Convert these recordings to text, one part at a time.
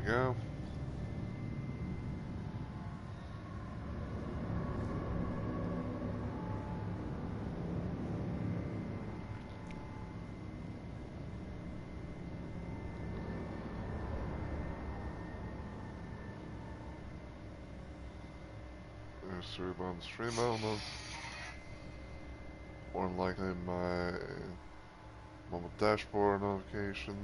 go. There's 3 stream elements. More than likely my mobile dashboard notification.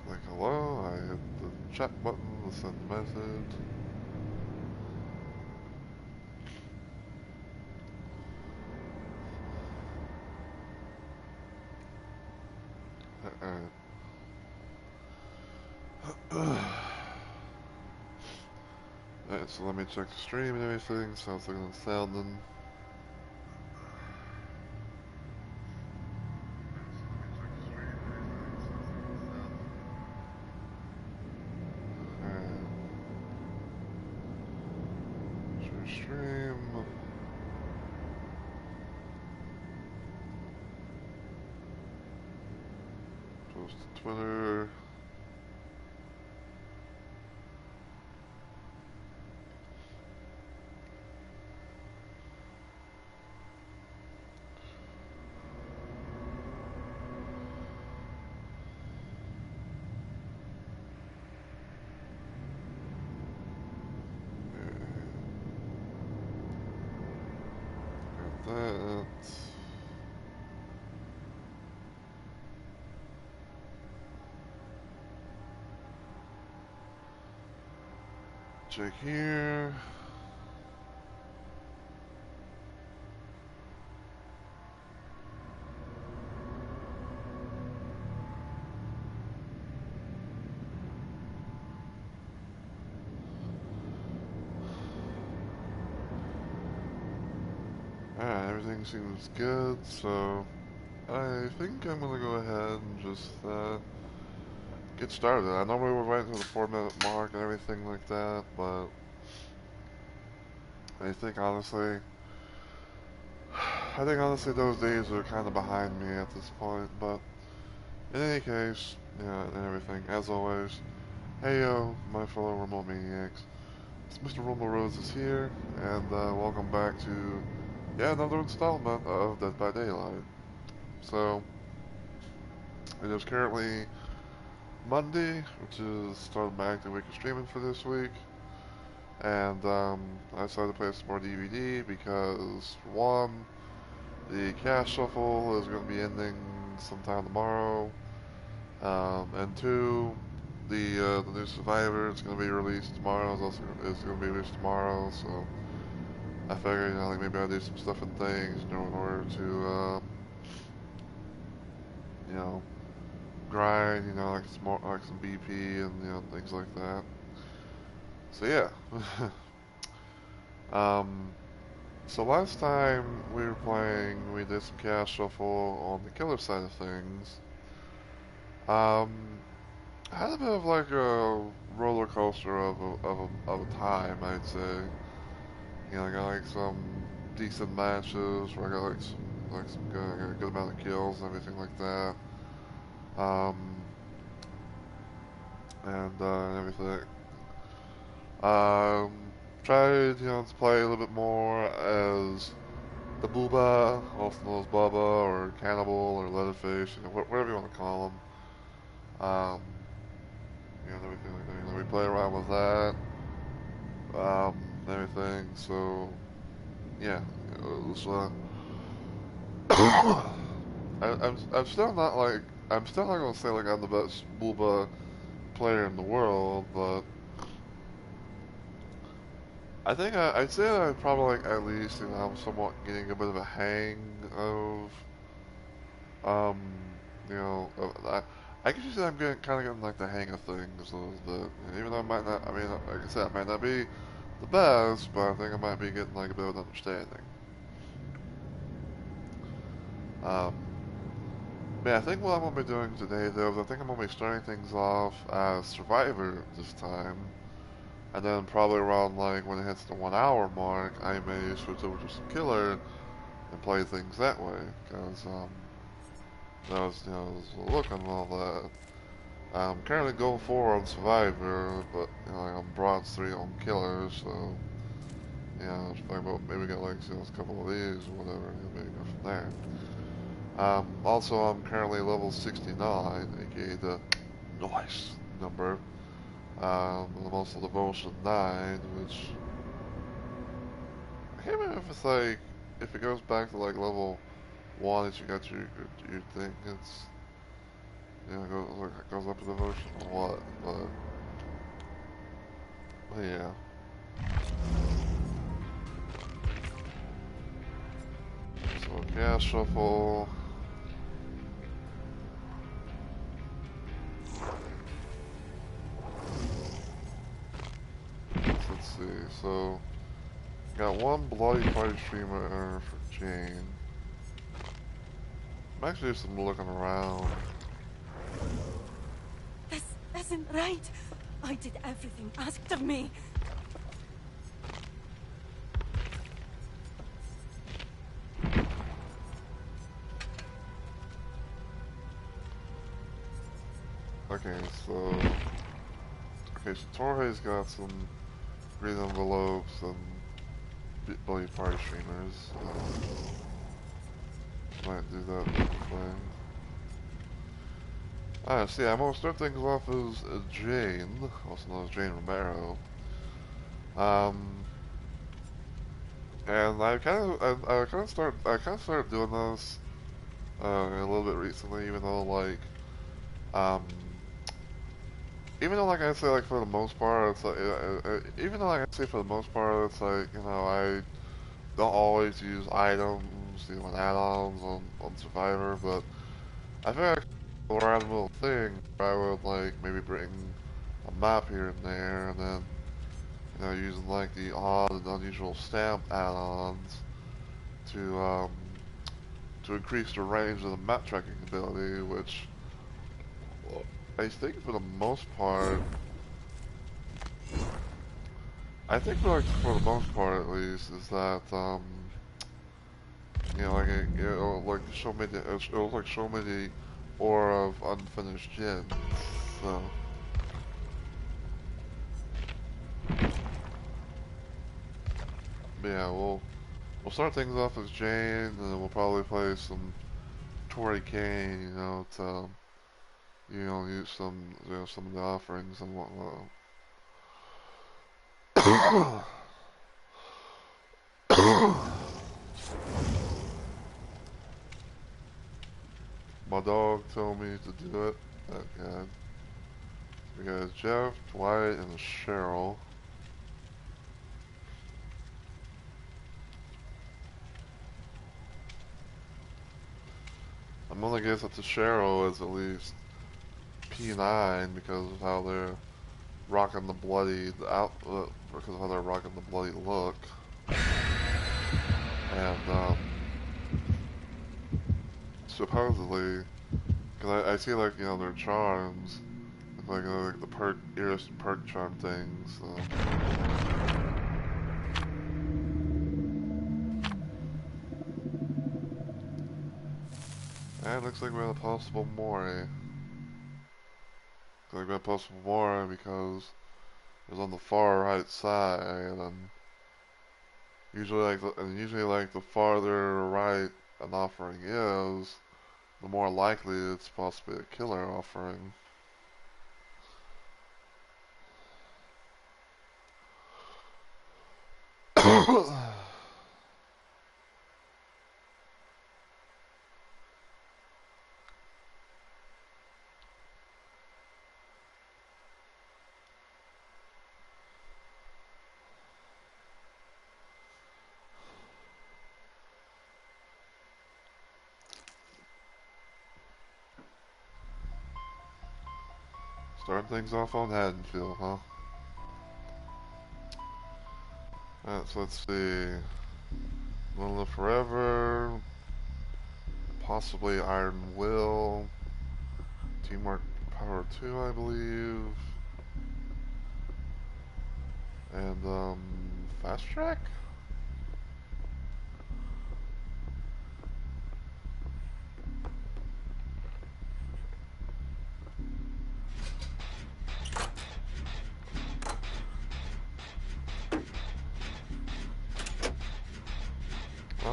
Like hello, I hit the chat button to send a message. Alright, so let me check the stream and everything. Sounds like it's sounding. Stream. Post to Twitter. Got that. Check here. Alright, everything seems good, so I think I'm gonna go ahead and just get started. I know we were waiting for the 4-minute mark and everything like that, but I think honestly, those days are kind of behind me at this point. But in any case, yeah, and everything, as always, hey yo, my fellow remote maniacs, it's Mr. Rumble Rose is here, and welcome back to another installment of Dead by Daylight. So it is currently Monday, which is starting my active week of streaming for this week. And I decided to play some more DVD because, one, the cash shuffle is going to be ending sometime tomorrow, and two, the new Survivor is going to be released tomorrow. Is going to be released tomorrow, so I figured, like maybe I'll do some stuff and things, in order to, you know, grind, like some BP and things like that. So yeah. um, So last time we were playing, we did some cash shuffle on the killer side of things. Um, I had a bit of like a roller coaster of a time, I'd say. I got like some decent matches where I got like some good, I got a good amount of kills and everything like that. Um, and everything. Um, tried to play a little bit more as the Booba, also known as Bubba, or Cannibal, or Leatherface, whatever you want to call them. Everything like that. We play around with that, everything. So, yeah, it was, I'm still not like, I'm still not gonna say like I'm the best Booba player in the world, but I think I'd say that I probably like at least I'm somewhat getting a bit of a hang of Um, I guess you say I'm getting kind of getting like the hang of things a little bit. Even though I might not, I mean, like I said, I might not be the best, but I think I might be getting like a bit of an understanding. Um, I think what I'm gonna be doing today, though, is I think I'm gonna be starting things off as Survivor this time, and then probably around like when it hits the 1 hour mark, I may switch over to some Killer and play things that way, because that was, was looking and all that. I'm currently going 4 on Survivor, but I'm Bronze 3 on Killer, so I was thinking about maybe get like a couple of these or whatever, and maybe go from there. Also, I'm currently level 69, aka the nice number. I'm also devotion 9, which I can't remember if it's like if it goes back to like level 1 that you got your thing. It's goes up to devotion or what, but yeah. So Chaos Shuffle. Let's see. So got one Bloody Party Streamer for Jane. I'm actually just looking around. This isn't right. I did everything asked of me. Okay, so Torre's got some green envelopes and Bloody Party Streamers. Might do that thing. See, I'm gonna start things off as Jane, also known as Jane Romero. And I kind of started doing this a little bit recently, even though like I say, like for the most part, it's like even though like I say for the most part, it's like I don't always use items, and add-ons on Survivor, but I feel like a random little thing where I would like maybe bring a map here and there, and then using like the odd and unusual stamp add-ons to to increase the range of the map tracking ability, which I think for the most part, for the most part at least, is that it'll like show me the aura of unfinished gens. So but yeah, we'll start things off as Jane, and then we'll probably play some Tori Kane, to use some of the offerings and whatnot. My dog told me to do it. Okay. We got Jeff, Dwight, and Cheryl. I'm gonna guess that the Cheryl is at least P9 because of how they're rocking the bloody because of how they're rocking the bloody look. And supposedly, because I see like their charms, like the Iris perk charm things. So. And it looks like we have a possible Mori. Looks like we have a possible Mori because it was on the far right side, and usually like the farther right an offering is, the more likely it's possibly a killer offering. Starting things off on Haddonfield, huh? Alright, so let's see. Lila Forever, possibly Iron Will, Teamwork Power 2, I believe, and Fast Track?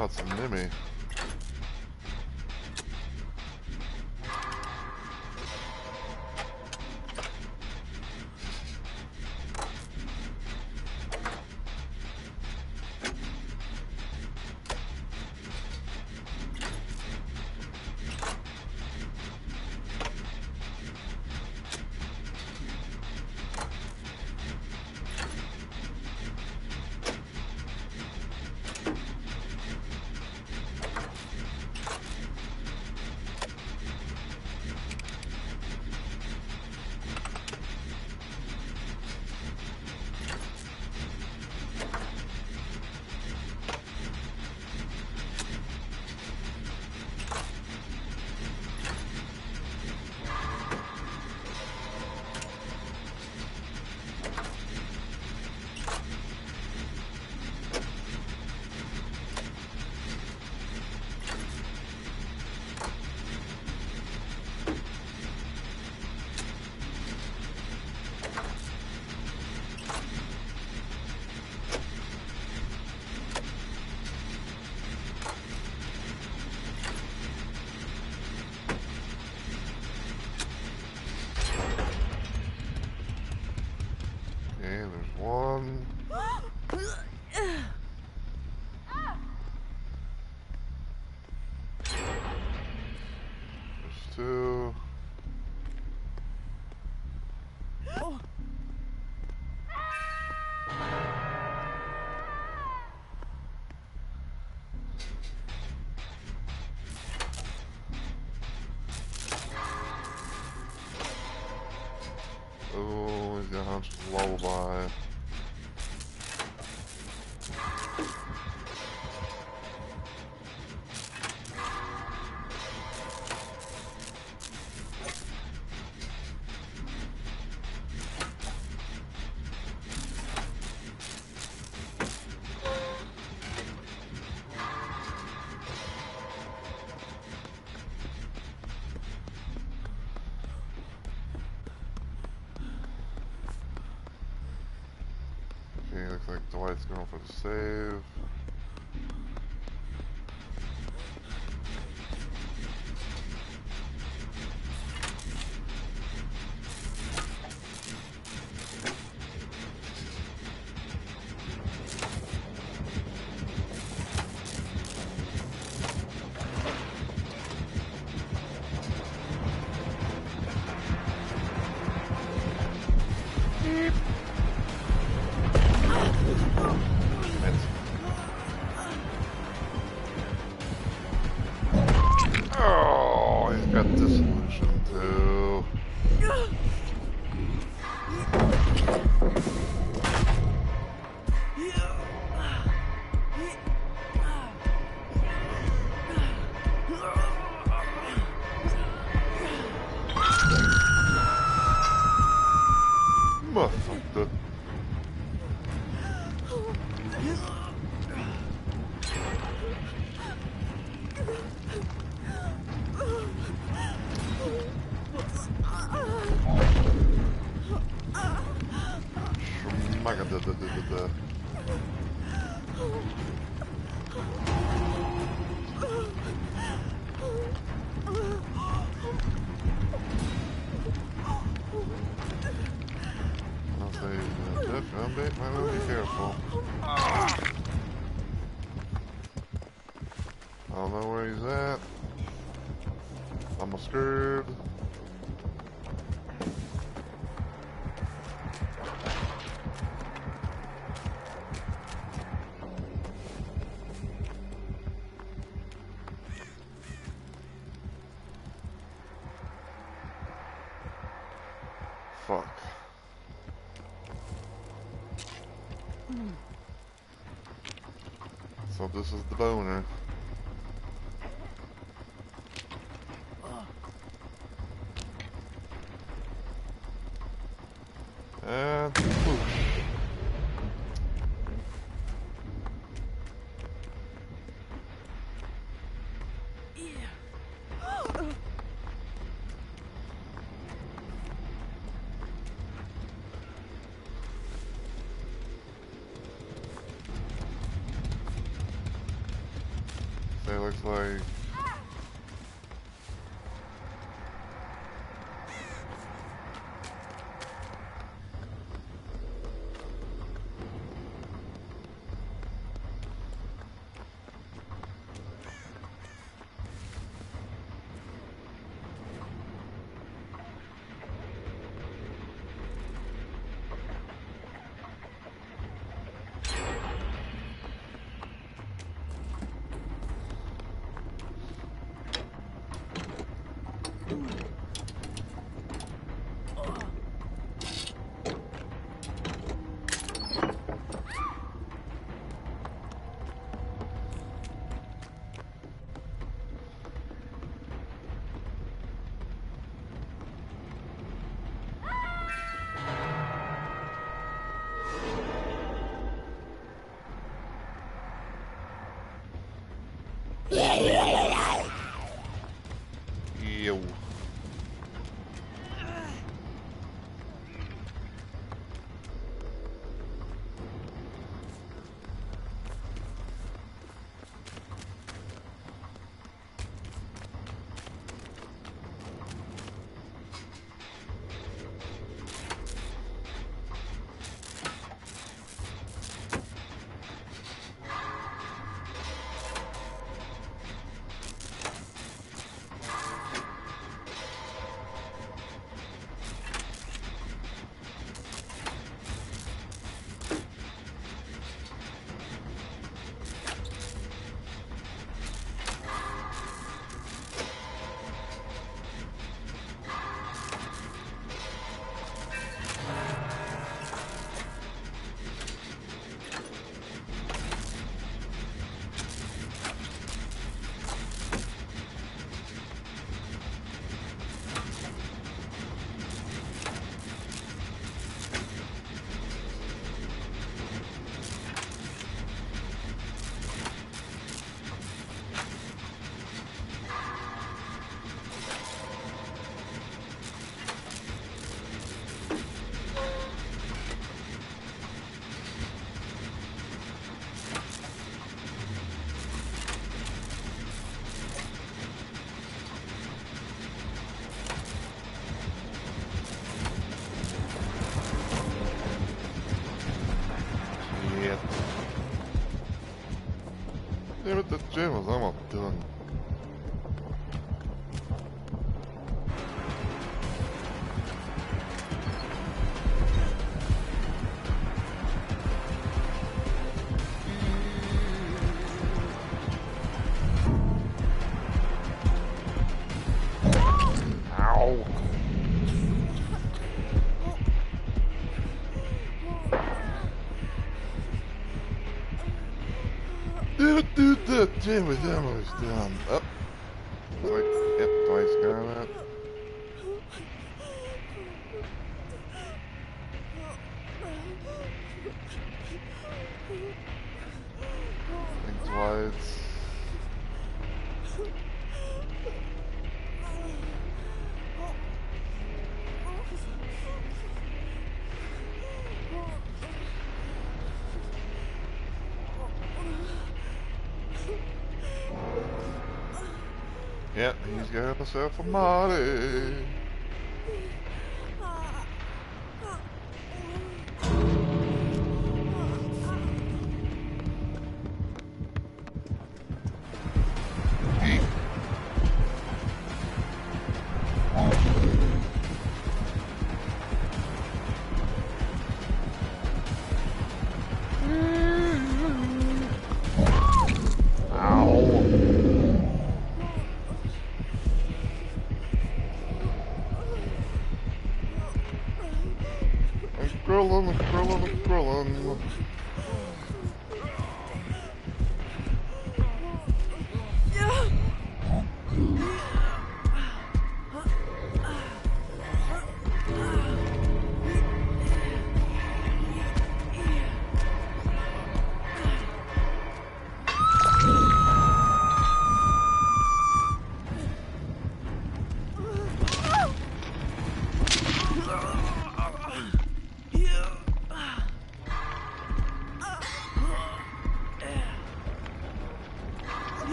Oh, it's a Nimmy. Okay, there's one. There's two. Oh, he's got Hunch's lullaby. Okay, looks like Dwight's going for the save. Oh, he's got dissolution too. Motherfucker. Shmaga-da-da-da-da-da. I'll say, definitely, might want to be careful. I don't know where he's at. I'm scared. Fuck. So this is the boner. And whoosh. looks like. Ew. Damn it, the gym is almost done. Ow. Dude, the gym is almost done. Up. Like, yep, twice got it. Think twice. Yep, he's got himself a Marty. Scrolling.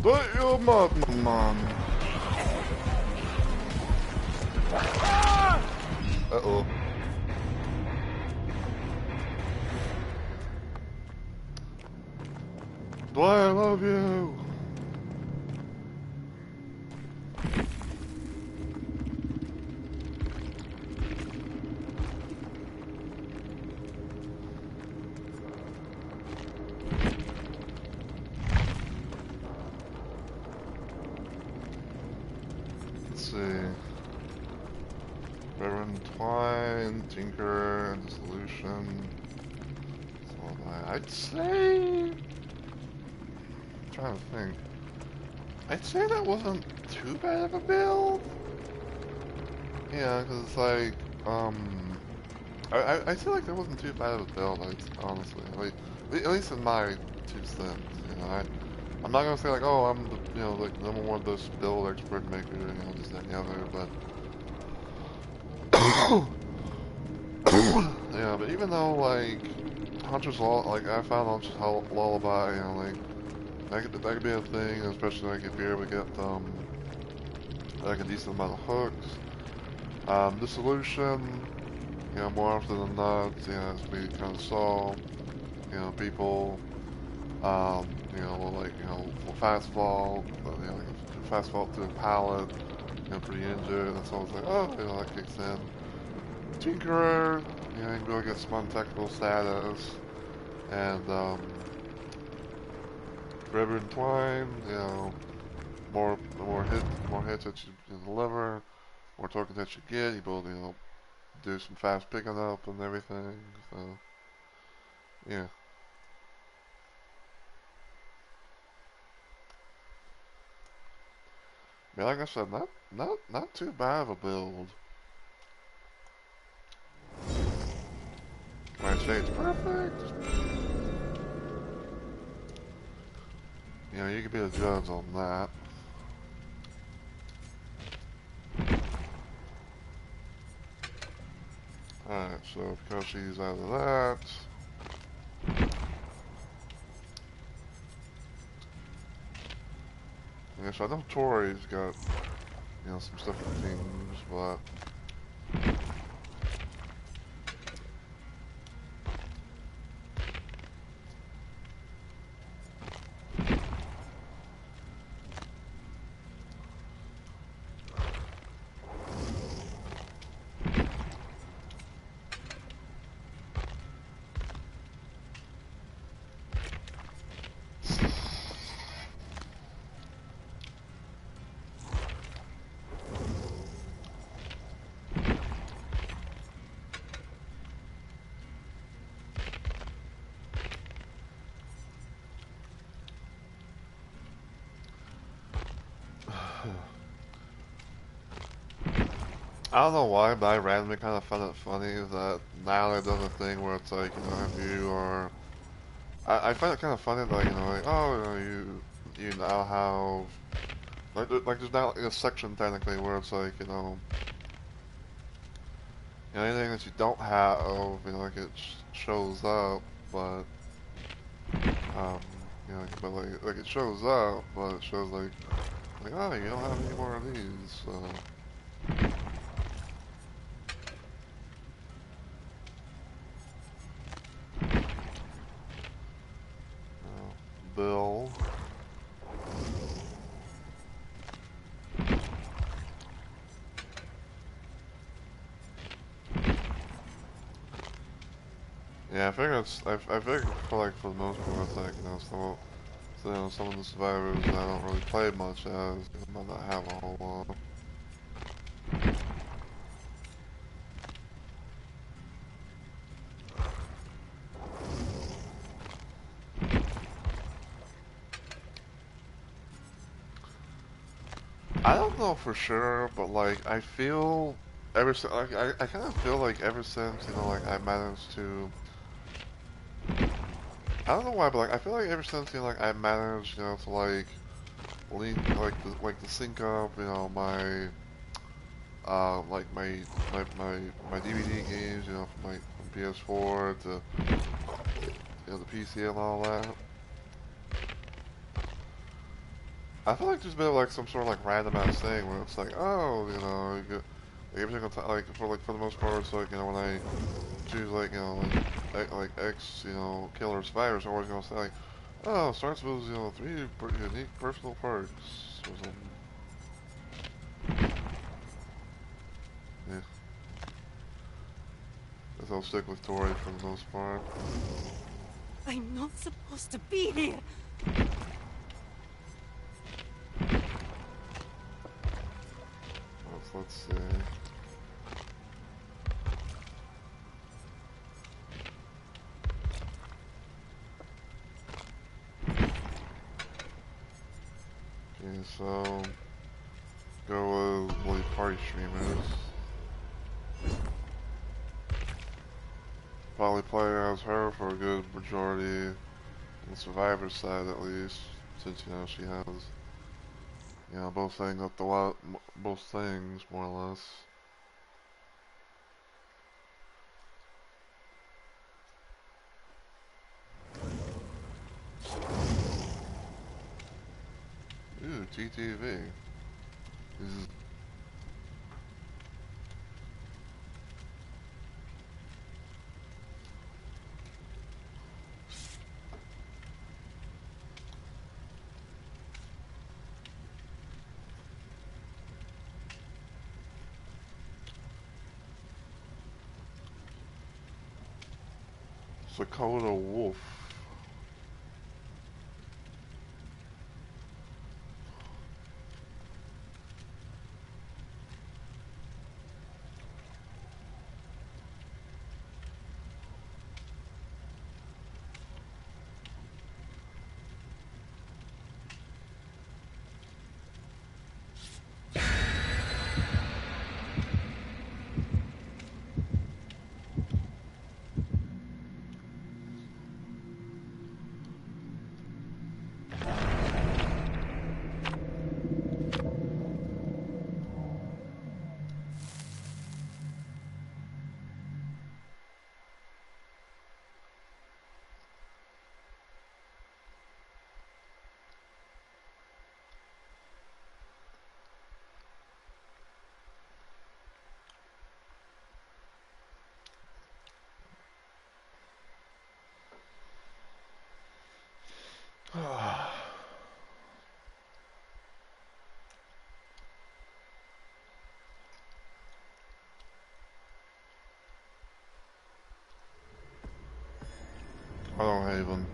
Put your mouth, mom. Uh-oh. Dwight, I love you. Let's see. Reverend Twine, Tinker, Dissolution. I'd say... I'm trying to think. I'd say that wasn't too bad of a build. Yeah, because it's like, I feel like that wasn't too bad of a build, honestly. Like, at least in my 2 cents, you know. I'm not gonna say like, oh, I'm the, you know, like the number one best build expert maker, you know, this, that, and the other, but yeah, but even though like Hunter's like I found Hunter's Lullaby, you know, like that could be a thing, especially like if you're able to get like a decent amount of hooks. Dissolution, you know, more often than not, you know, as we kind of saw, you know, people, you know, like, you know, fast vault, you know, like fast vault to a pallet, you know, pretty injured, and so I was like, oh, you know, that kicks in. Tinkerer, you know, you can really get some untechnical status, and, Reverend Twine, you know, more hits that you deliver, more tokens that you get, you able to, you know, do some fast picking up and everything, so, yeah. I mean, like I said, not too bad of a build. Can I say it's perfect? You know, you can be the judge on that. Alright, so because she's out of that. Yeah, so I know Tori's got, you know, some stuff for teams, but I don't know why, but I randomly kind of found it funny that now they've done a thing where it's like, you know, if you are, I find it kind of funny that, you know, like, oh, you know, you now have, like there's now like a section technically where it's like, you know, anything that you don't have, you know, like it shows up, but, you know, but like it shows up, but it shows like, oh, you don't have any more of these, so. Bill. Yeah, I figure I figure for like for the most part, it's like, you know, some of the survivors I don't really play much as, you know, might not have a whole lot. I don't know for sure, but like I feel like I kind of feel like ever since, you know, like I managed to, I don't know why, but like I feel like ever since, you know, like I managed, you know, to like link like to sync up, you know, like my DVD games, you know, from PS4 to the PC and all that. I feel like there's been like some sort of like random ass thing where it's like, oh, you get, like every single time, like for the most part, it's like when I choose like like X kill or survivor, so I'm always gonna say like, oh, starts with 3 unique personal perks or something. Yeah. Guess I'll stick with Tori for the most part. I'm not supposed to be here. Let's see. Okay, so go with party streamers. Probably play as her for a good majority on the survivor side at least, since she has both things up the both things more or less. Ooh, TTV. This is Dakota Wolf. Hello, Haven.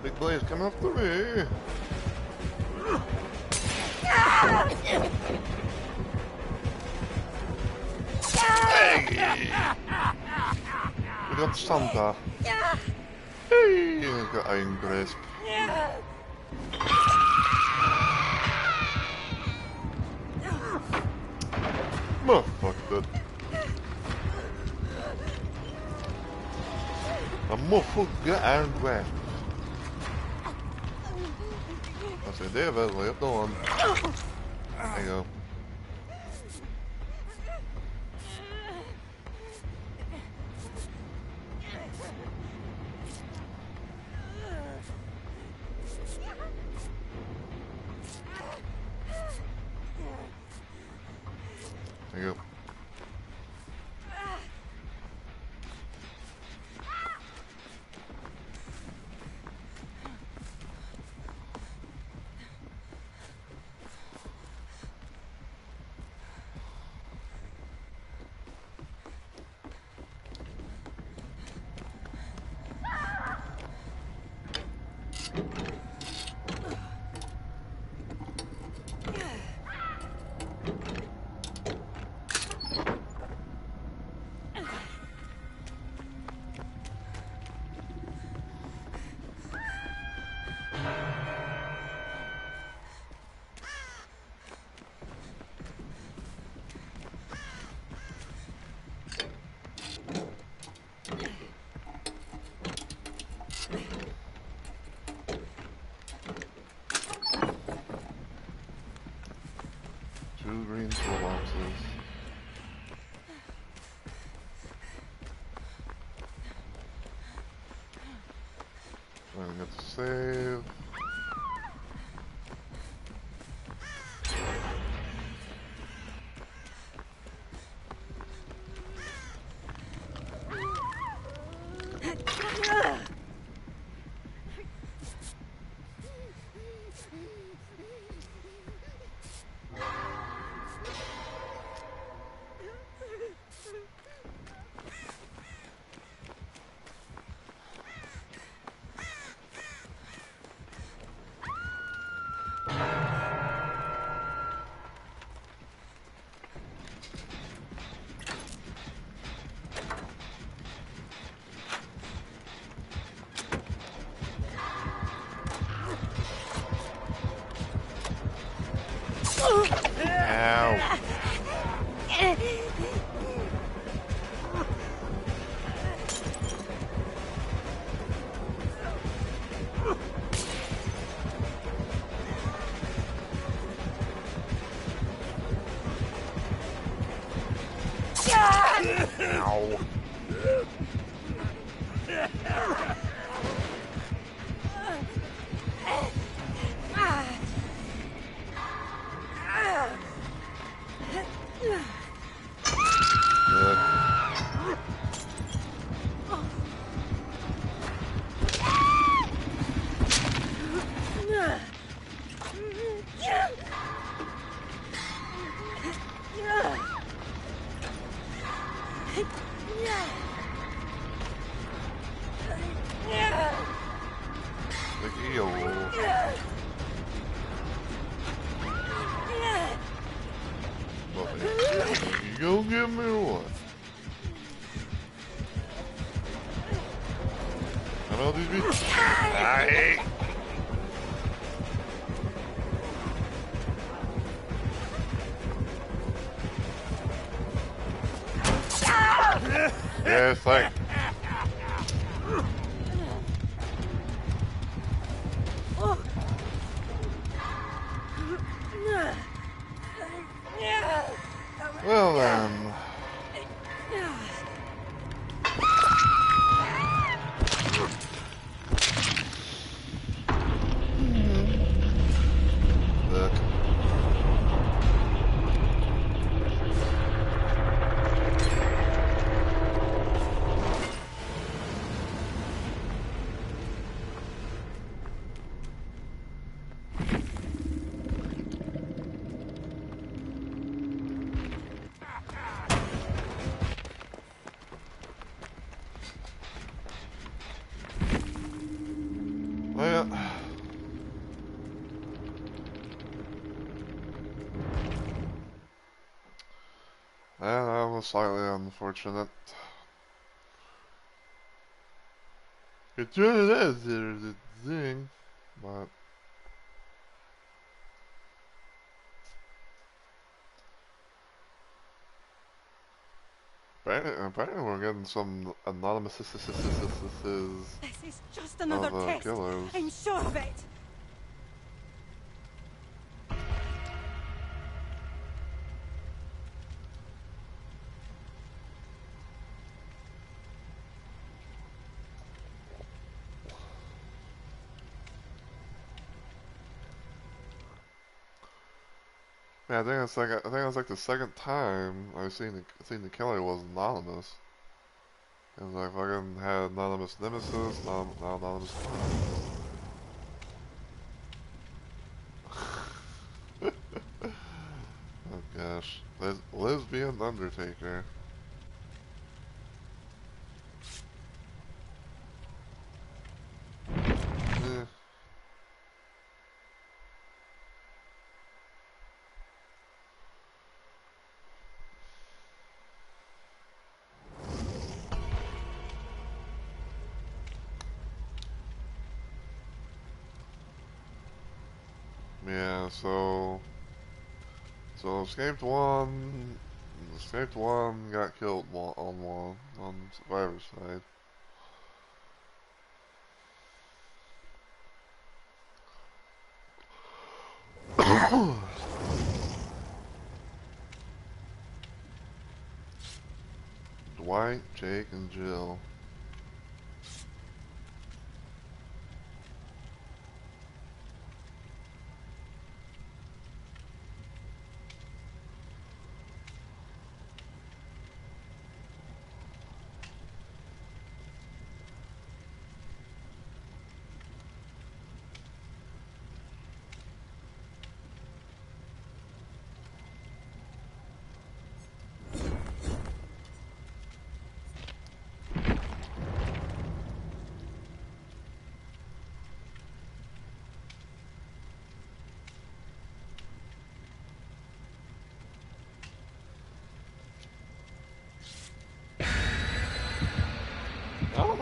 Big Blaze, come after me. Hey! We got Santa. Hey! We got Iron Grasp. Motherfucker. A motherfucker Iron Grasp. I said, det är väl vad jag då. There you go. There you go. I'm gonna get to save. Ow. Ow. Good. Big eel. But you gonna give me what? I know these people. I yeah, it's like well then. Look. Well, that was slightly unfortunate. It really is a thing, but apparently we're getting some anonymous This is just another test. killers. I'm sure of it. Yeah, I think it's like the second time I've seen the killer was anonymous. It was like fucking had anonymous nemesis, now anonymous. Oh gosh, lesbian Undertaker. Eh. Yeah, so escaped one, got killed on survivor's side. Dwight, Jake, and Jill.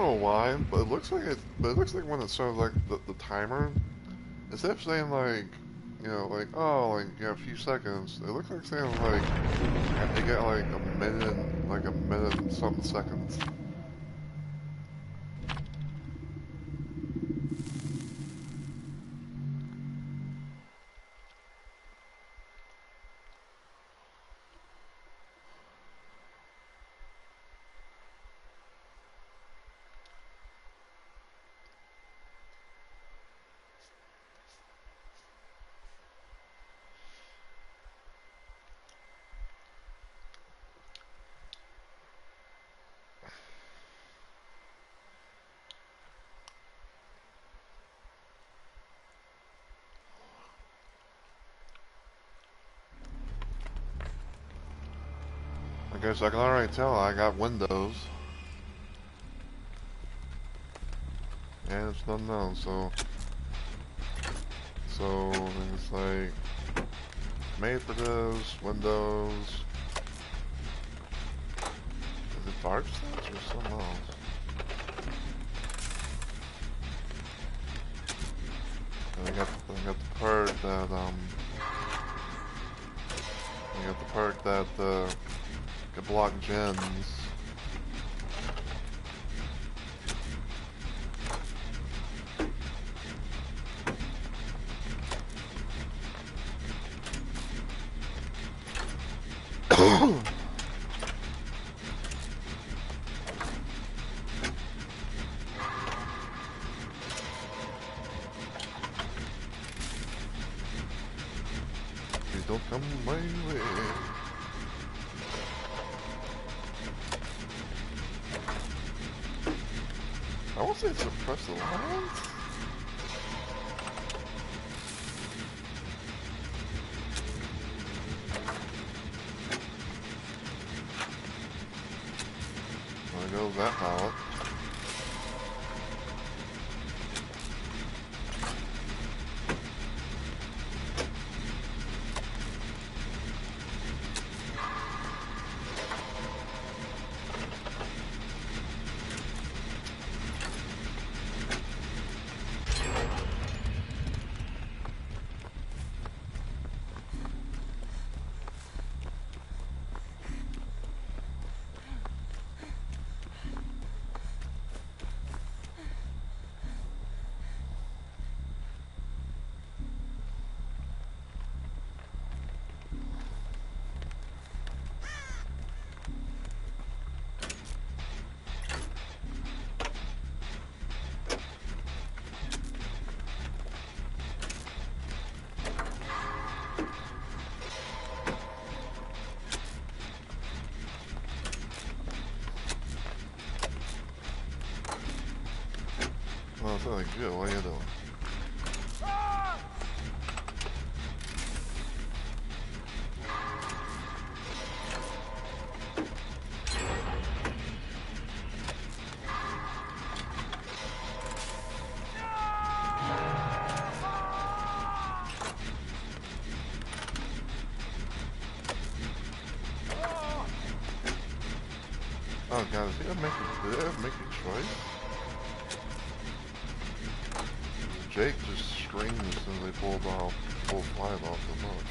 know why, but it looks like when it shows like the timer, instead of saying like, you know, like, oh, like, you have a few seconds, it looks like saying like, they get like a minute and something seconds. I guess I can already tell I got Windows. And it's not known, so it's like made for this, Windows. Is it Dark Stage or something else? And I got the perk that can block gens. Please don't come my way. I won't say suppress the lines. There goes that pallet. Well, it's like, Jill, what are you doing? Oh god, did I make a choice? Jake just screamed as soon as they pulled Flight off the boat.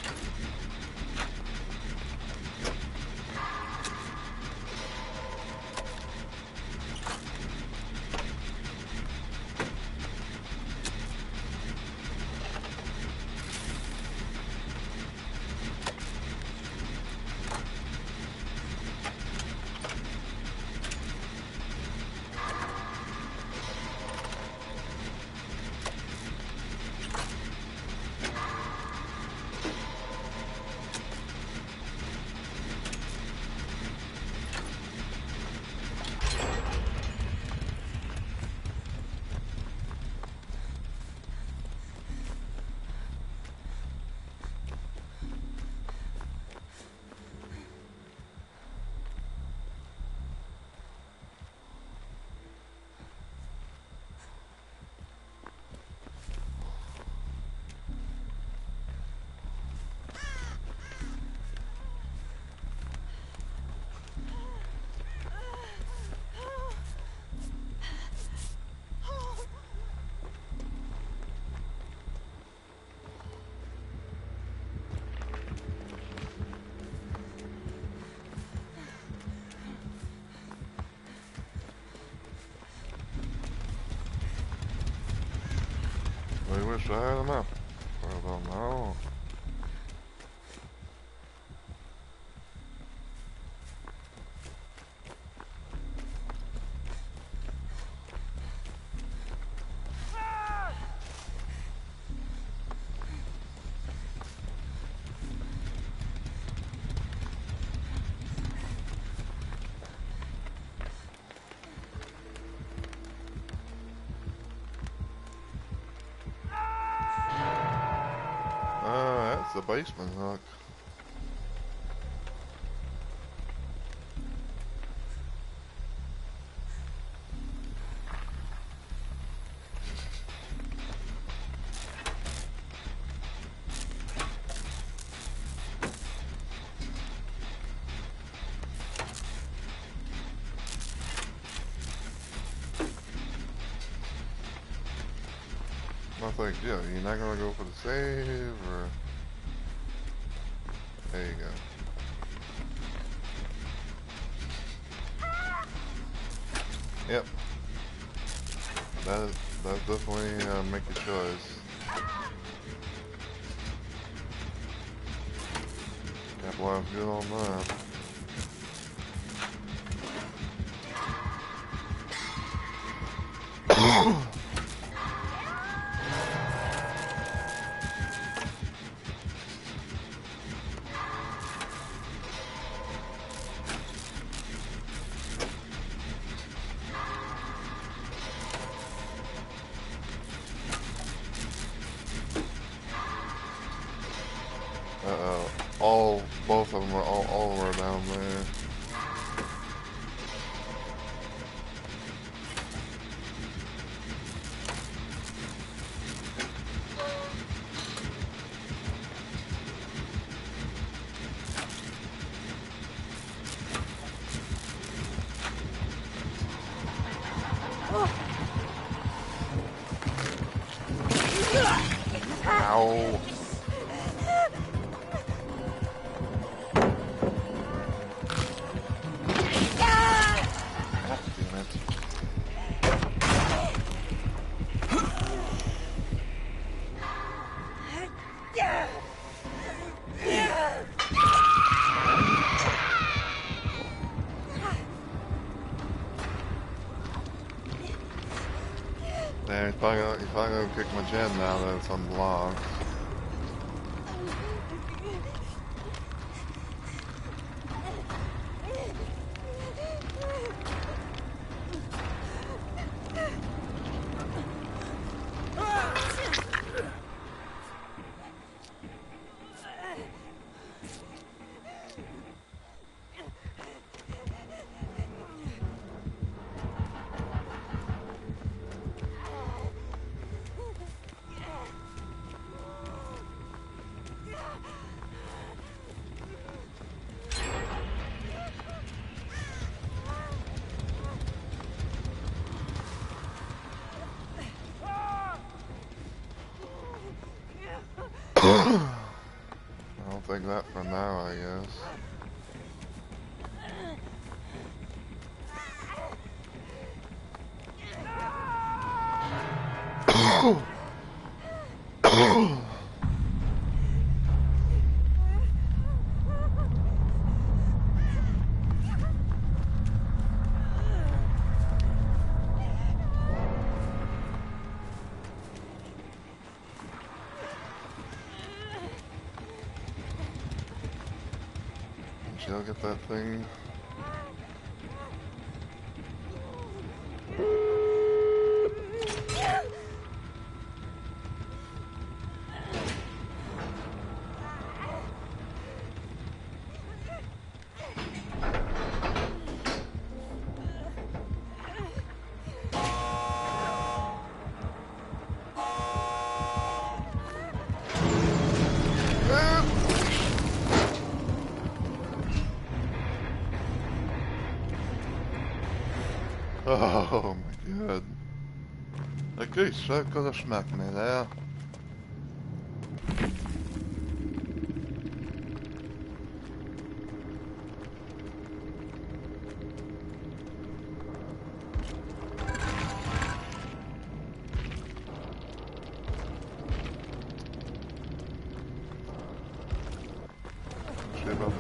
I wish I had a map. I don't know. That's the basement hook. I think, yeah, you're not gonna go for the save, or... There you go. Yep. That's definitely, make your choice. Capitalize good on that. Both of them are all are down there. Ow. Yeah, he's probably gonna kick my gen now that it's unblocked. I'll take that for now, I guess. She'll get that thing. Oh my god. Okay, så kan det smaka med det.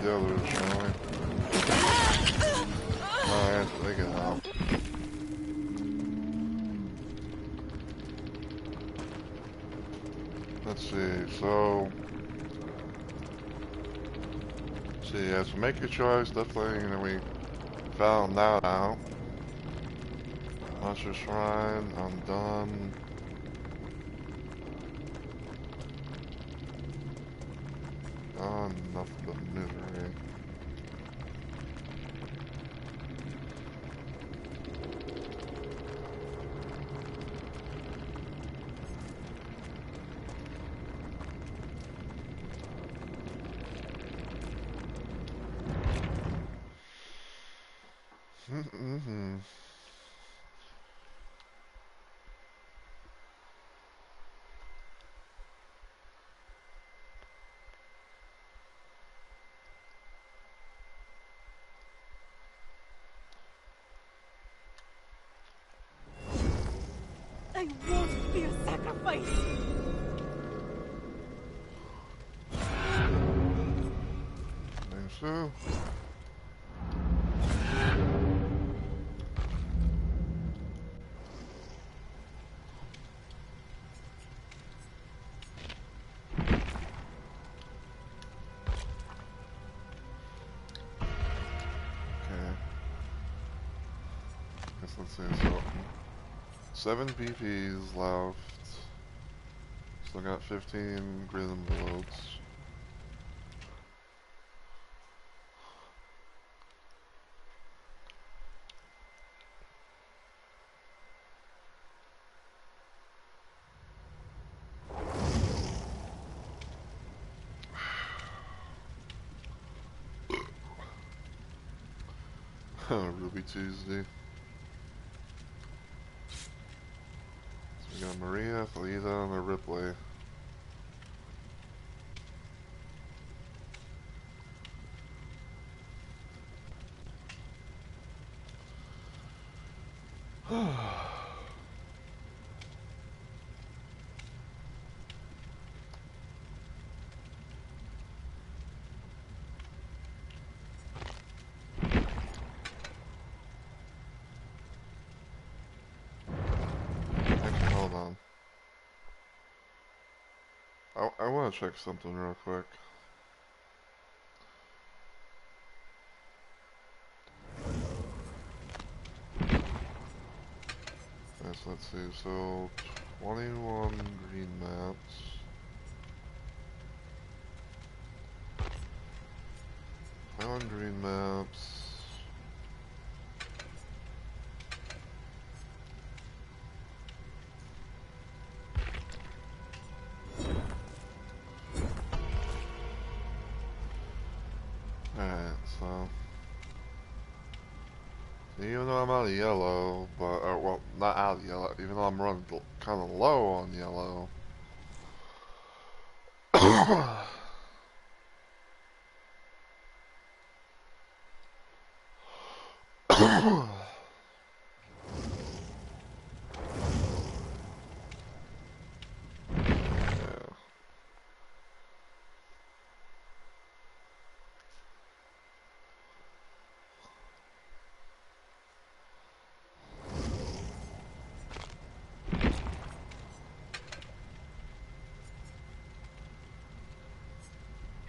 the others, shall we? Alright, they get out. Let's see, so... Let's see, yeah, so make your choice, definitely, you know, we found that out. Monster Shrine, I'm done. Nothing but misery. Mm-hmm. I won't be a sacrifice. Think so. Okay. Guess let's see, so 7 PPs left. Still got 15 grid envelopes. Ruby Tuesday. So we got Maria, Felida, and a Ripley. Actually, hold on. I want to check something real quick. Yes, let's see, so 21 green maps. Island green maps. Alright, so even though I'm out of yellow, but well, not out of yellow, even though I'm running kind of low on yellow.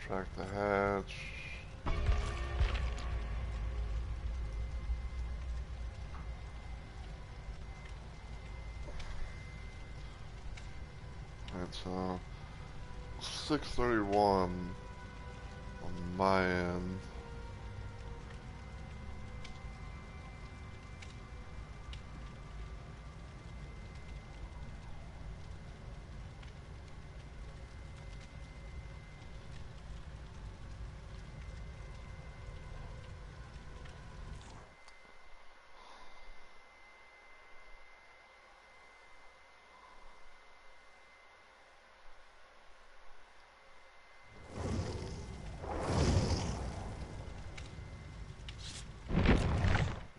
Track the hatch. It's 6:31 on my end.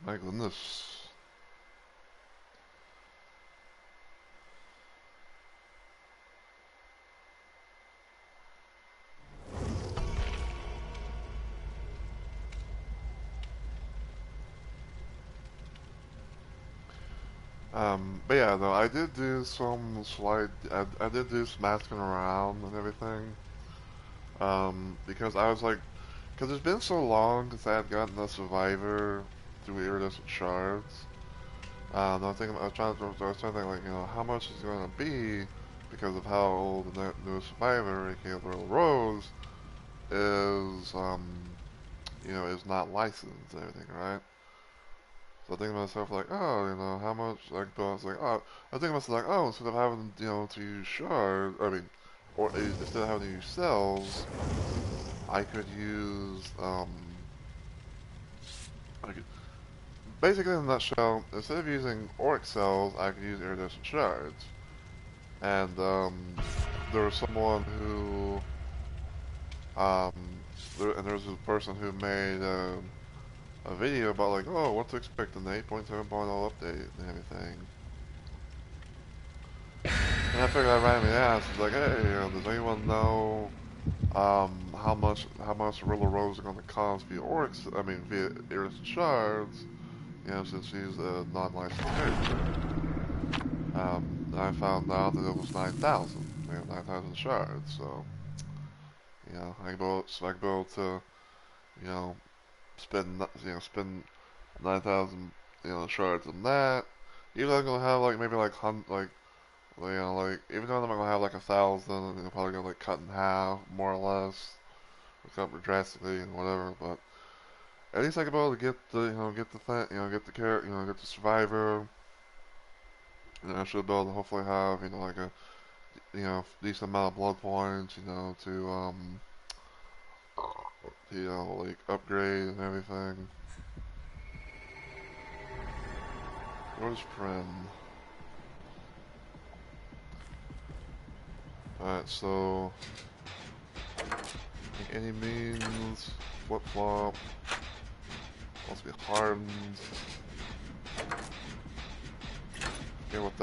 My goodness. But yeah, though I did do some slight. I did do some asking around and everything. Because I was like, because it's been so long since I had gotten the Survivor through Iridescent Shards. I was thinking, I was trying to think like, how much is it going to be because of how old the newest Survivor, aka Little Rose, is, is not licensed and everything, right? So I think to myself like, oh, how much, like, but I was like, oh, I think to myself like, oh, instead of having, to use shards, or instead of having to use cells, I could use, I could, basically in a nutshell, instead of using Auric cells, I could use iridescent shards. And, there was someone who, um, there was a person who made, a video about like, oh, what to expect in the 8.7.0 update and everything. And I figured I'd randomly ask, it's like, hey, does anyone know how much Rilla Rose is going to cost via via Iridescent Shards, since she's a non-licensed character. And I found out that it was 9,000. 9,000 shards. So, I could be able to, you know, spend 9,000, shards on that. Even though I'm gonna have like maybe like even though I'm not gonna have like 1,000, probably gonna like cut in half, more or less, or cut drastically and whatever. But at least I could be able to get the, get the thing, get the carrot, get the survivor. And I should be able to hopefully have, like a, decent amount of blood points, like upgrade and everything. Where's Prim? Alright, so any means, flip flop, must be hardened. I forget what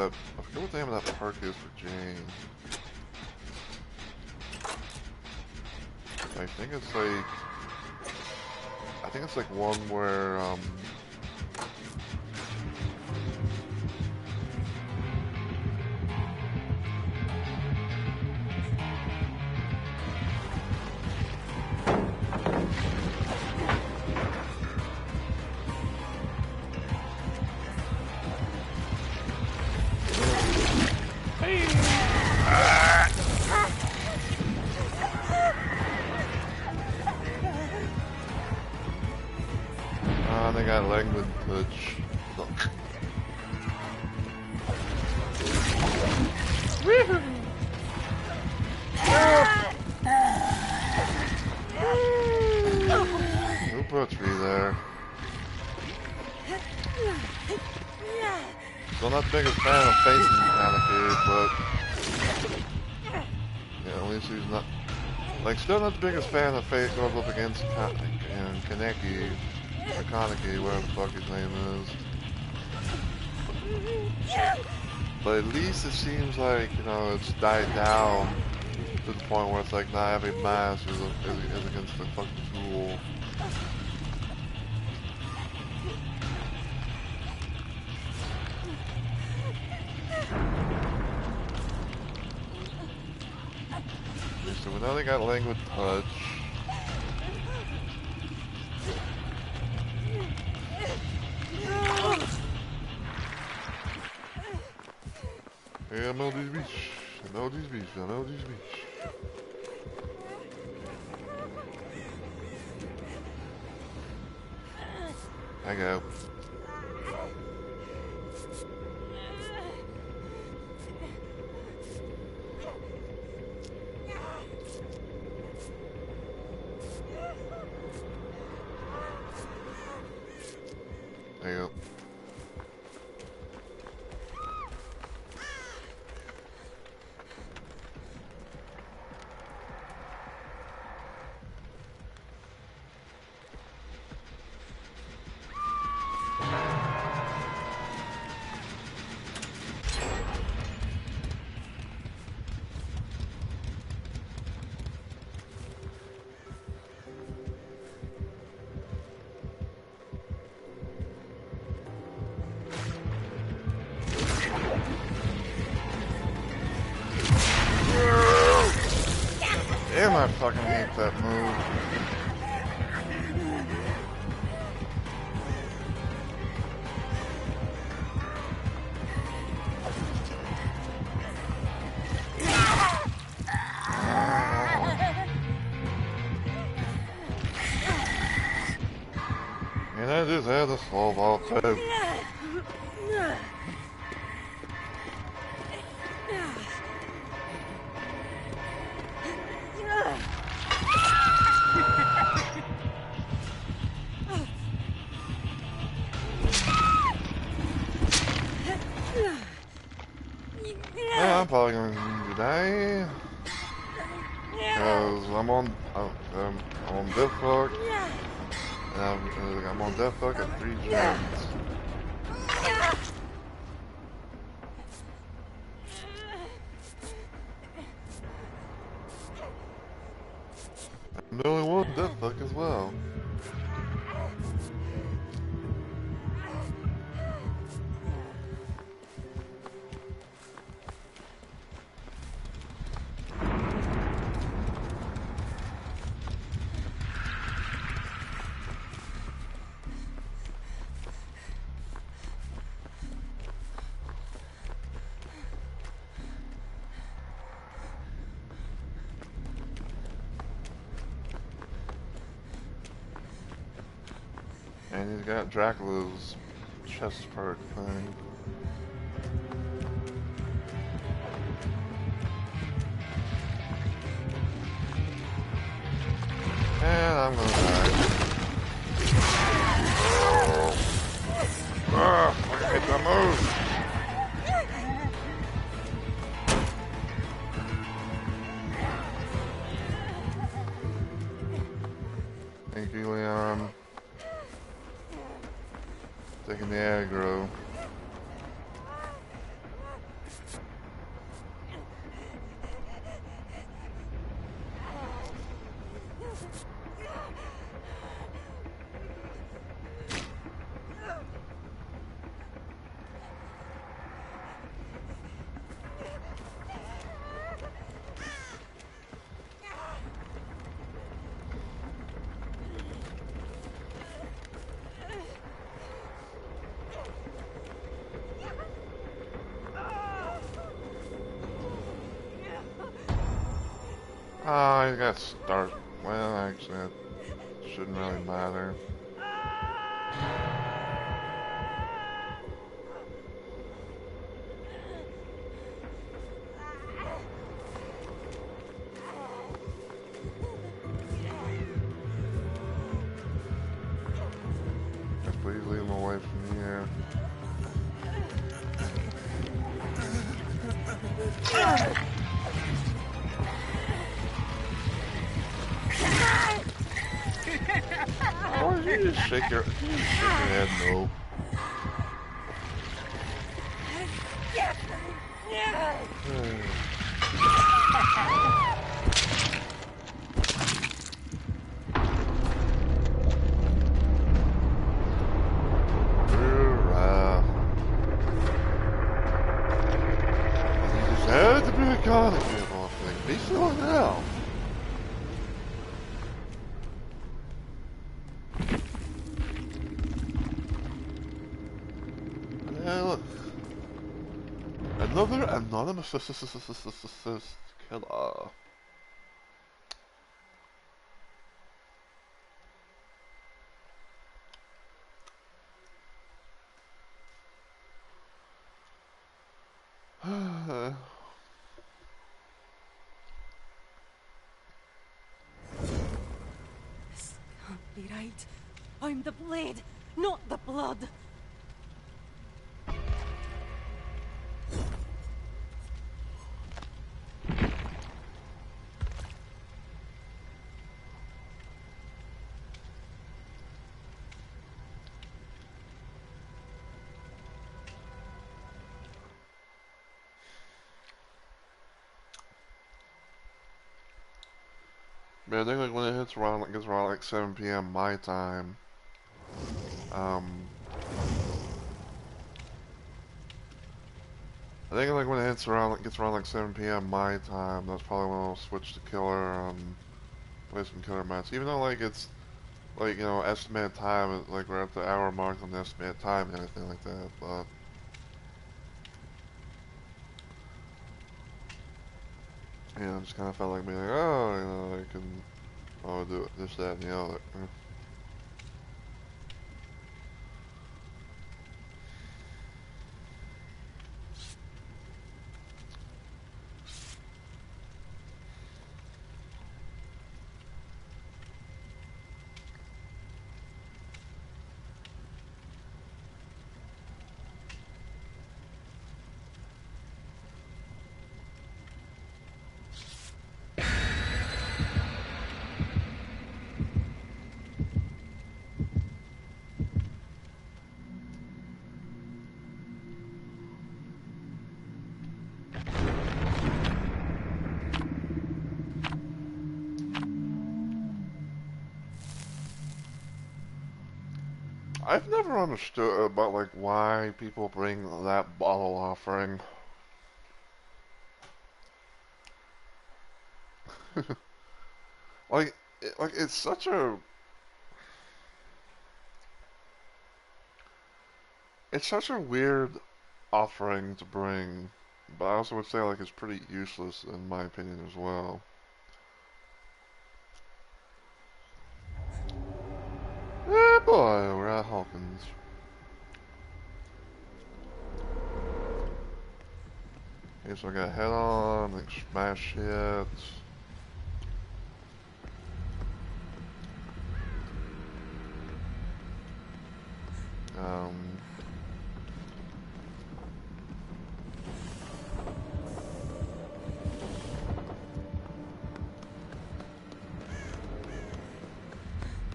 the name of that perk is for Jane. I think it's like one where, they got language touch. No poetry there. So I'm not the biggest fan of facing Kaneki, but at least he's not. Like, still not the biggest fan of going up against Kaneki, or Kaneki, whatever the fuck his name is. But at least it seems like, it's died down to the point where it's like not every mask is against the fucking fool. So now they got languid touch. Hey, I know these beach. I know these beach. I know these beach. I go. There you go. I fucking hate that move. And I just had a slow ball too. Yeah, I'm probably gonna need today. Because I'm on Death Hook. And I'm on Death Hook at 3 gens. I'm the only one Death Hook as well. And he's got Dracula's chest perk thing. And I'm gonna die. Ah, I hate that move. Thank you, Leon. Taking the aggro. Oh, he got start. Well, actually, that shouldn't really matter. Just please leave him away from here. Or you just shake your head no. Had to be a god again, I think. Be still now. Look. Another anonymous killer. This can't be right. I'm the blade, not the blood. Man, I think like when it hits around, like, gets around like 7 p.m. my time. I think like when it hits around, like gets around like 7 p.m. my time, that's probably when I'll switch to killer. play some killer match. Even though like it's like, you know, estimated time, like we're at the hour mark on the estimated time and everything like that, but you know, just kind of felt like being like, oh, you know, I can, oh, do it, this, that, and the other. I've never understood about like why people bring that bottle offering. Like, like it's such a, it's such a weird offering to bring, but I also would say like it's pretty useless in my opinion as well. Eh, boy, we're at Hawkins. Okay, so I got head on, like smash hits. Um,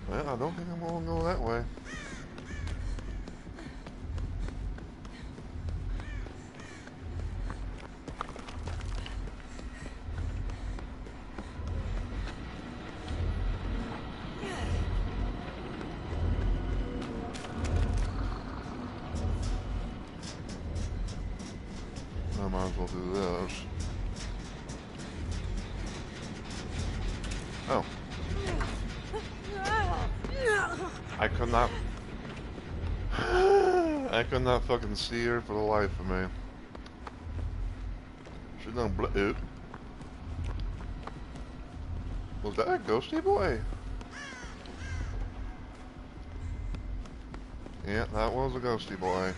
well, I don't think I'm gonna go that way. I might as well do this. Oh. I could not... I could not fucking see her for the life of me. She's done oop. Was that a ghosty boy? Yeah, that was a ghosty boy.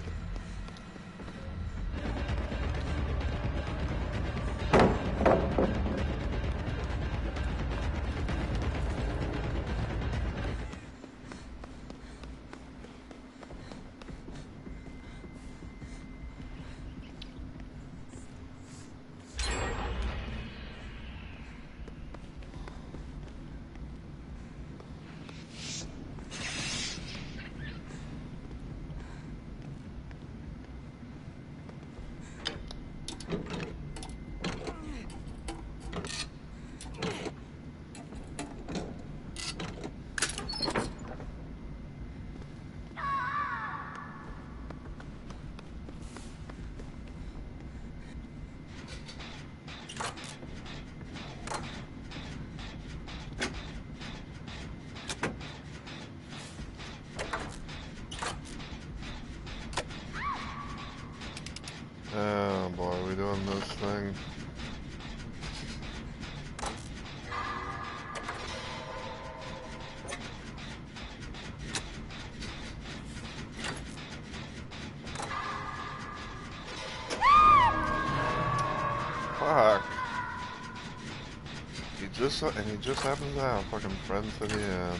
Oh boy, we doing this thing. Fuck. He just happens to have fucking friends to the end.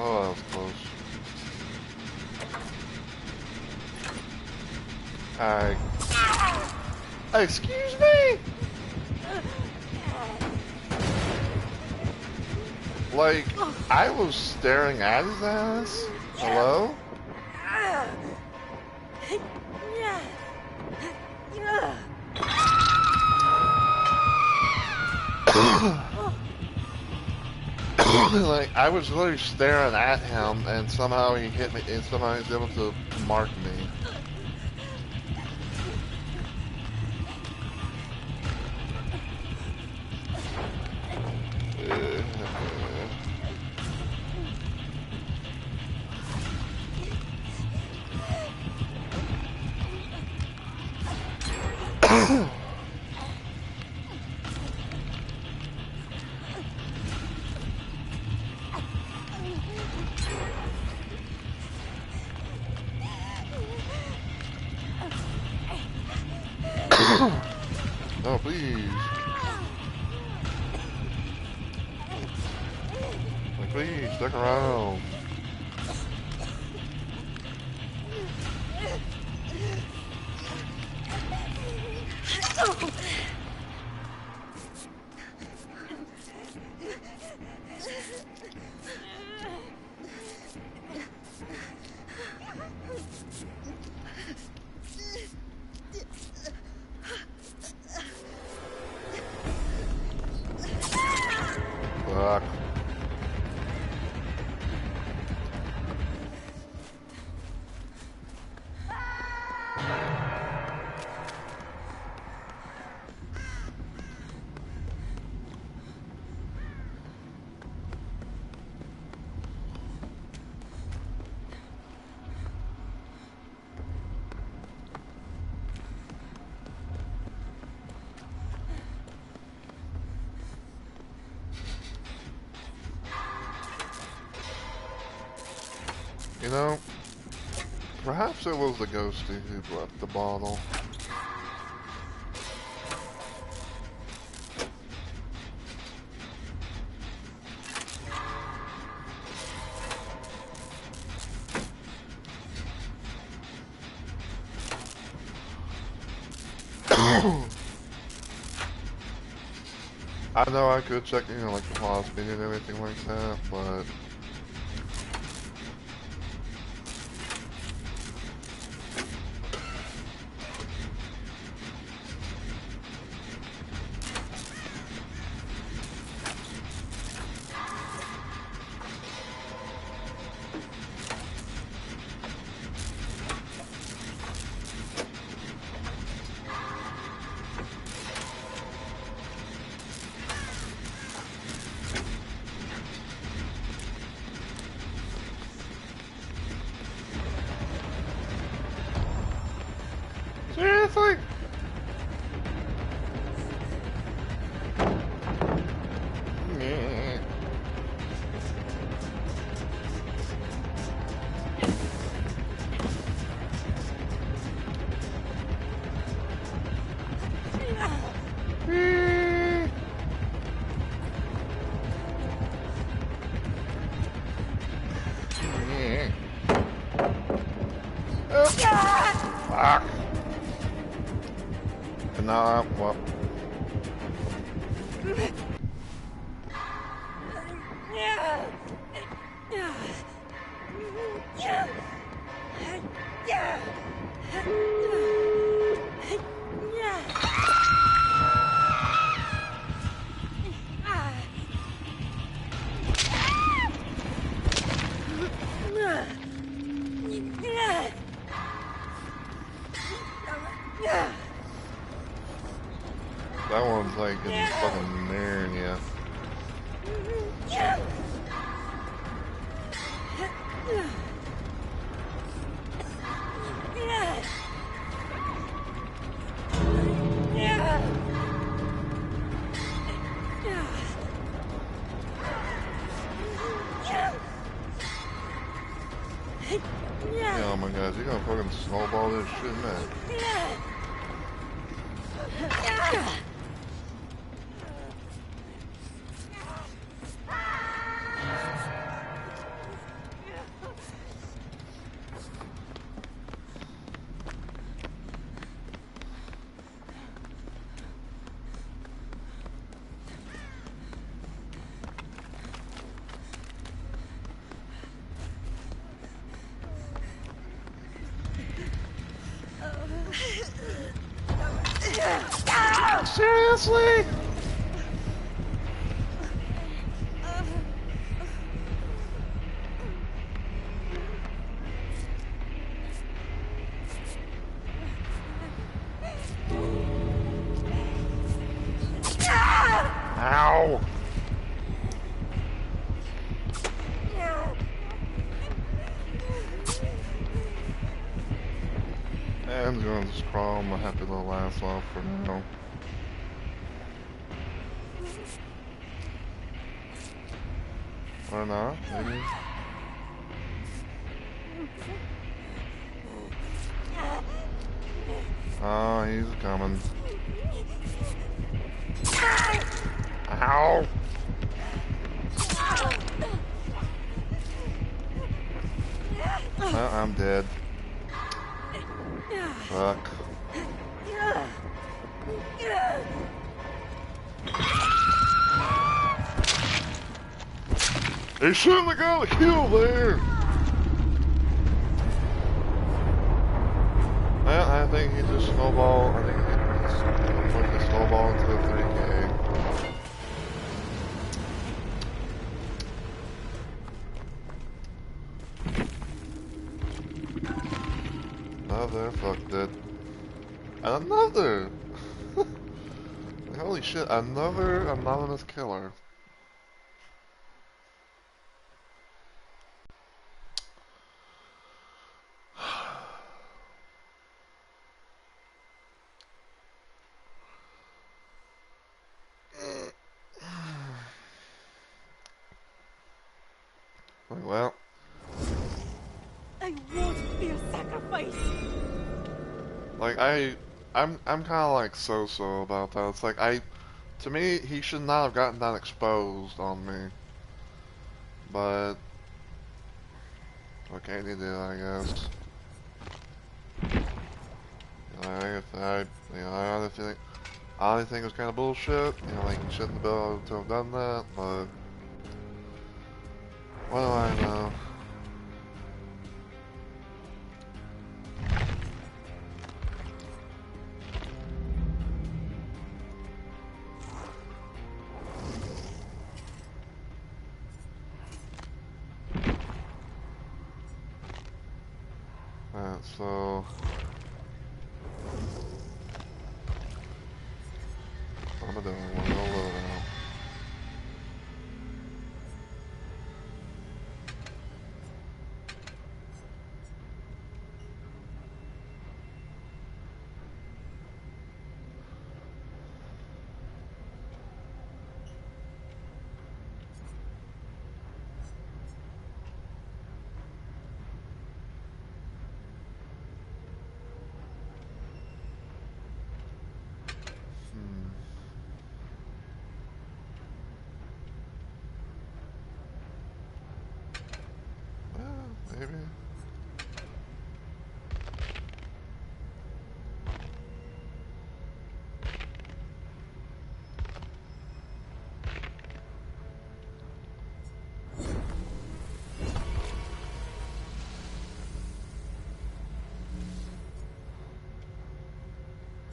Oh, that was close. Excuse me? Like, I was staring at his ass. Hello? Like, I was literally staring at him, and somehow he hit me, and somehow he was able to mark me. No, please. Like, please, stick around. Fuck. You know, perhaps it was the ghostie who left the bottle. I know I could check, you know, like the pause menu and everything like that, but seriously? Fuck. And now, well. That one's like in fucking Narnia. Oh my god, you're gonna fucking snowball this shit, man. Leslie! Ow! I'm gonna just crawl my happy little ass off for now. Or not, maybe. Oh, he's coming. Ow! Well, I'm dead. Fuck. They shouldn't have got a kill there! Well, I think he just snowballed. I think he put the snowball into the 3K. Another fucked it. And another! Holy shit, another anonymous killer. Well, I won't be a sacrifice. like I'm kind of like so about that. It's like to me, he should not have gotten that exposed on me. But what can you do, I guess? I honestly think it was kind of bullshit. You know, like he shouldn't have been able to have done that. But what do I know? Alright, so I'm gonna do one go low now. Maybe.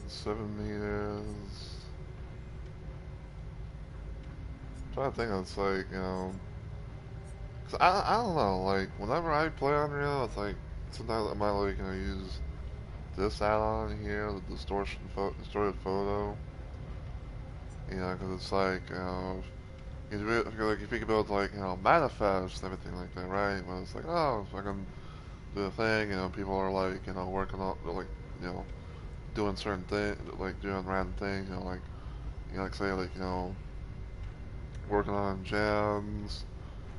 $7 meters. I'm trying to think of, it's like, you know, 'cause I don't know, like, whenever I play Unreal, it's like, sometimes I might, like, you know, use this add-on here, the distorted photo, you know, because it's like, you know, if you could build, like, you know, manifest, everything like that, right, but it's like, oh, if I can do a thing, you know, people are, like, you know, working on, like, you know, doing certain things, like, doing random things, you know, like, say, like, you know, working on gems,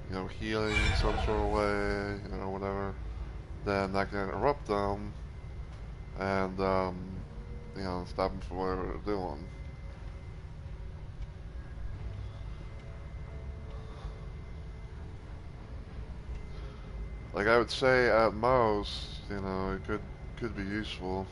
you know, healing some sort of way, you know, whatever, then that can interrupt them and, you know, stop them from whatever they're doing. Like, I would say at most, you know, it could be useful.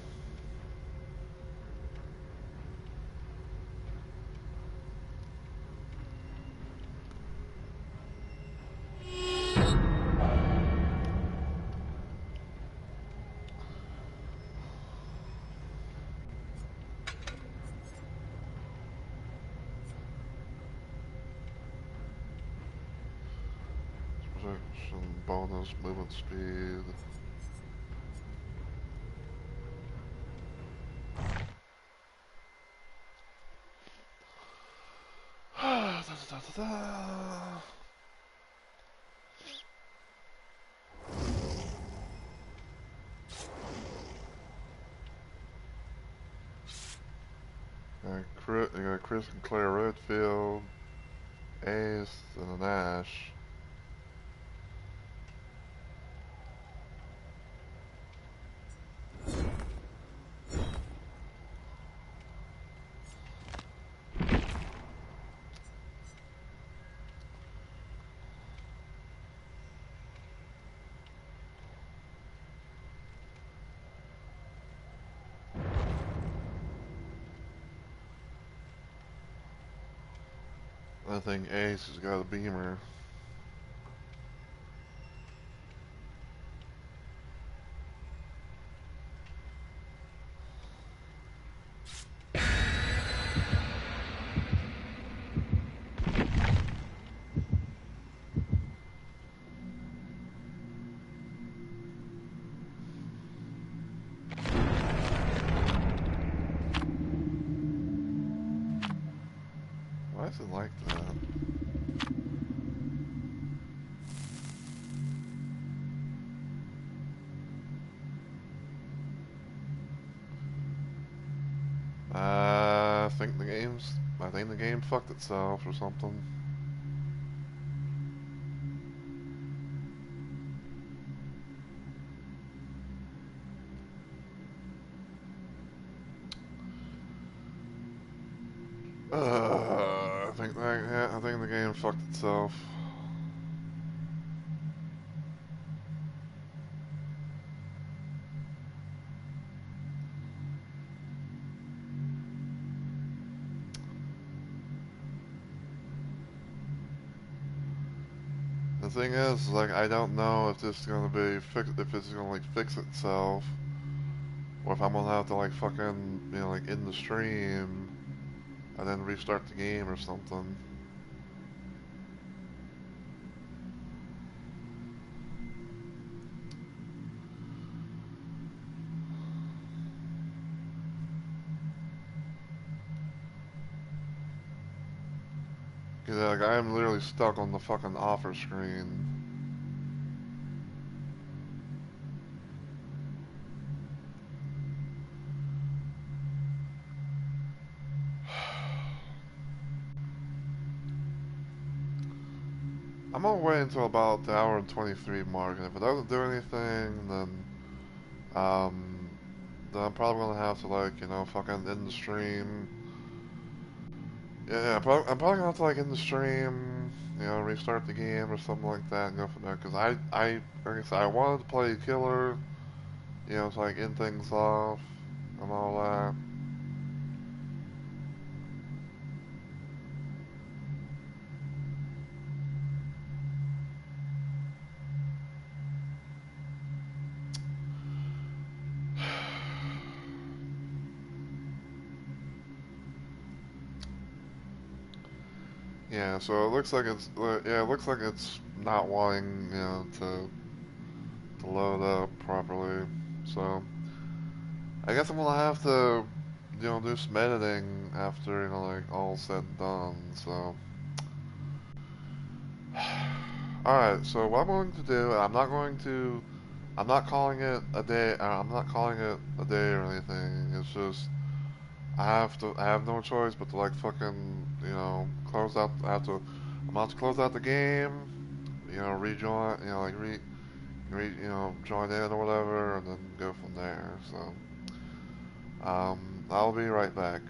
Restriction, bonus, movement speed. Da, da, da, da. You got Chris and Claire Redfield, Ace, and an Ash. I think Ace has got a beamer. Why is it like that? I think the game fucked itself or something. I think the game fucked itself. The thing is, like, I don't know if this is gonna be if it's gonna like fix itself, or if I'm gonna have to like fucking, you know, like end the stream and then restart the game or something. Cause like I'm literally stuck on the fucking offer screen. I'm gonna wait until about the hour and 23 mark, and if it doesn't do anything, then I'm probably gonna have to like, you know, fucking end the stream. Yeah, I'm probably gonna have to like end the stream, you know, restart the game or something like that, and go from there. Cause like I said, I wanted to play Killer, you know, to like end things off and all that. Yeah, so it looks like it's not wanting, you know, to load up properly. So I guess I'm gonna have to, you know, do some editing after, you know, like all said and done. So alright, so what I'm going to do, I'm not calling it a day. I'm not calling it a day or anything. It's just I have no choice but to like fucking, you know, close out. I'm about to close out the game. You know, rejoin. You know, like you know, join in or whatever, and then go from there. So, I'll be right back.